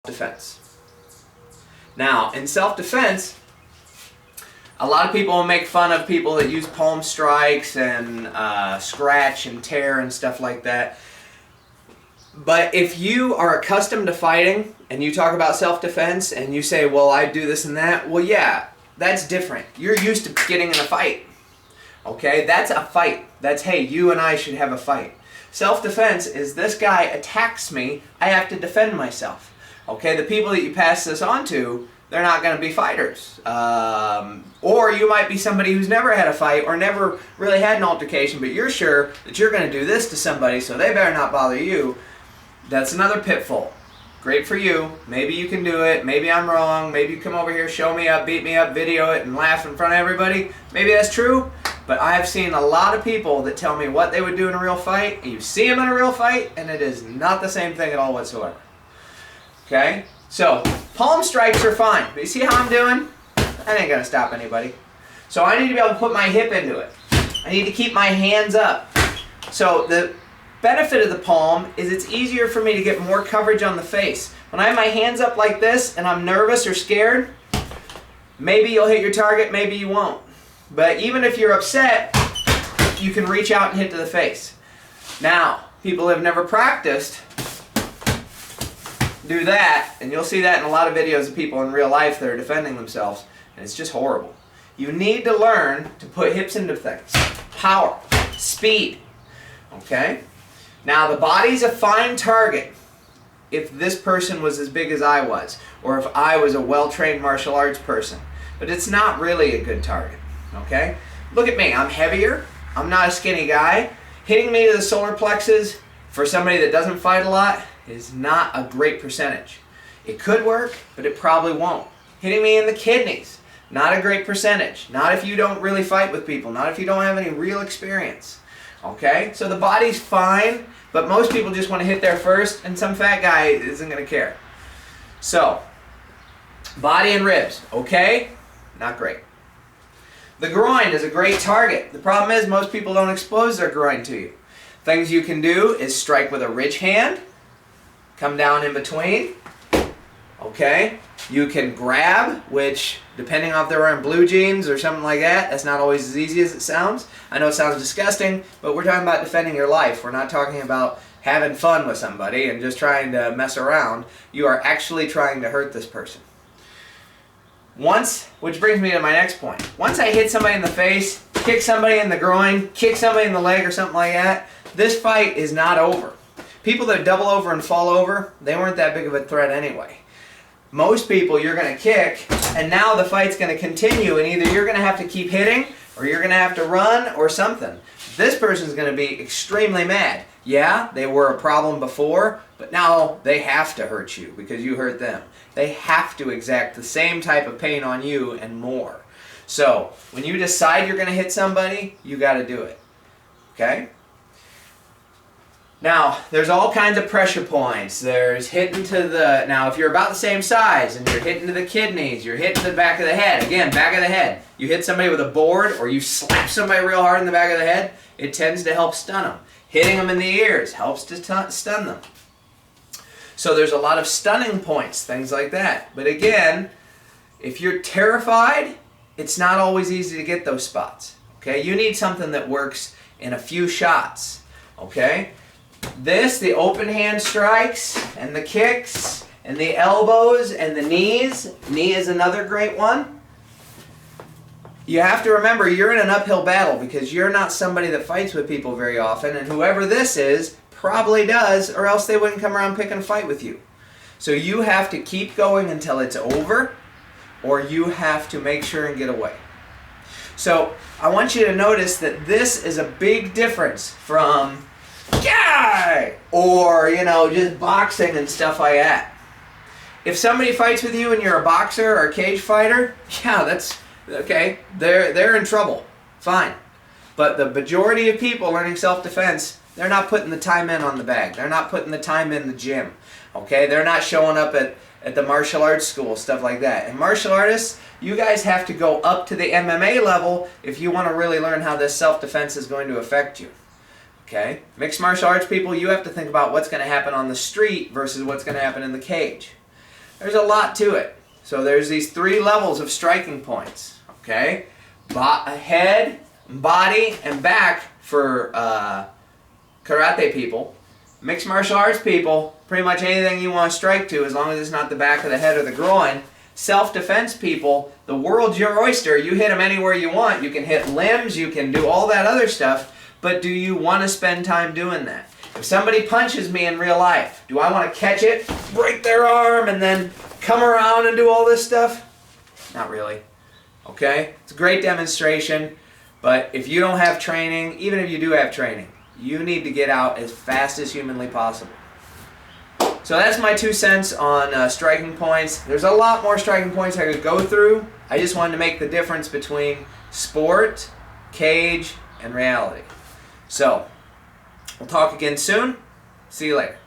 Defense. Now, in self-defense, a lot of people will make fun of people that use palm strikes and scratch and tear and stuff like that. But if you are accustomed to fighting and you talk about self-defense and you say, well, I do this and that, well, yeah, that's different. You're used to getting in a fight. Okay, that's a fight. That's, hey, you and I should have a fight. Self-defense is this guy attacks me, I have to defend myself. Okay, the people that you pass this on to, they're not going to be fighters. Or you might be somebody who's never had a fight or never really had an altercation, but you're sure that you're going to do this to somebody, so they better not bother you. That's another pitfall. Great for you. Maybe you can do it. Maybe I'm wrong. Maybe you come over here, show me up, beat me up, video it, and laugh in front of everybody. Maybe that's true, but I've seen a lot of people that tell me what they would do in a real fight. You see them in a real fight, and it is not the same thing at all whatsoever. Okay? So, palm strikes are fine. But you see how I'm doing? That ain't going to stop anybody. So I need to be able to put my hip into it. I need to keep my hands up. So the benefit of the palm is it's easier for me to get more coverage on the face. When I have my hands up like this and I'm nervous or scared, maybe you'll hit your target, maybe you won't. But even if you're upset, you can reach out and hit to the face. Now, people who have never practiced do that, and you'll see that in a lot of videos of people in real life that are defending themselves, and it's just horrible. You need to learn to put hips into things. Power, speed, okay? Now the body's a fine target if this person was as big as I was, or if I was a well-trained martial arts person, but it's not really a good target, okay? Look at me, I'm heavier, I'm not a skinny guy. Hitting me to the solar plexus for somebody that doesn't fight a lot is not a great percentage. It could work, but it probably won't. Hitting me in the kidneys, not a great percentage. Not if you don't really fight with people, not if you don't have any real experience. Okay? So the body's fine, but most people just want to hit there first, and some fat guy isn't going to care. So, body and ribs, okay? Not great. The groin is a great target. The problem is most people don't expose their groin to you. Things you can do is strike with a ridge hand, come down in between, okay? You can grab, which, depending on if they're wearing blue jeans or something like that, that's not always as easy as it sounds. I know it sounds disgusting, but we're talking about defending your life. We're not talking about having fun with somebody and just trying to mess around. You are actually trying to hurt this person. Which brings me to my next point. Once I hit somebody in the face, kick somebody in the groin, kick somebody in the leg or something like that, this fight is not over. People that double over and fall over, they weren't that big of a threat anyway. Most people you're going to kick, and now the fight's going to continue, and either you're going to have to keep hitting, or you're going to have to run, or something. This person's going to be extremely mad. Yeah, they were a problem before, but now they have to hurt you because you hurt them. They have to exact the same type of pain on you and more. So, when you decide you're going to hit somebody, you got to do it. Okay? Now, there's all kinds of pressure points. There's hitting to the... Now, if you're about the same size and you're hitting to the kidneys, you're hitting to the back of the head. Again, back of the head. You hit somebody with a board or you slap somebody real hard in the back of the head, it tends to help stun them. Hitting them in the ears helps to stun them. So there's a lot of stunning points, things like that. But again, if you're terrified, it's not always easy to get those spots. Okay? You need something that works in a few shots. Okay? The open hand strikes, and the kicks, and the elbows, and the knees. Knee is another great one. You have to remember you're in an uphill battle because you're not somebody that fights with people very often, and whoever this is probably does, or else they wouldn't come around picking a fight with you. So you have to keep going until it's over, or you have to make sure and get away. So I want you to notice that this is a big difference from guy or just boxing and stuff like that. If somebody fights with you and you're a boxer or a cage fighter, yeah, that's okay. They're in trouble. Fine. But the majority of people learning self-defense, they're not putting the time in on the bag. They're not putting the time in the gym. Okay? They're not showing up at the martial arts school, stuff like that. And martial artists, you guys have to go up to the MMA level if you want to really learn how this self-defense is going to affect you. Okay? Mixed martial arts people, you have to think about what's going to happen on the street versus what's going to happen in the cage. There's a lot to it. So there's these 3 levels of striking points, okay? Head, body, and back for karate people. Mixed martial arts people, pretty much anything you want to strike to as long as it's not the back of the head or the groin. Self-defense people, the world's your oyster. You hit them anywhere you want. You can hit limbs, you can do all that other stuff, but do you want to spend time doing that? If somebody punches me in real life, do I want to catch it, break their arm, and then come around and do all this stuff? Not really. Okay? It's a great demonstration, but if you don't have training, even if you do have training, you need to get out as fast as humanly possible. So that's my 2 cents on striking points. There's a lot more striking points I could go through. I just wanted to make the difference between sport, cage, and reality. So, we'll talk again soon. See you later.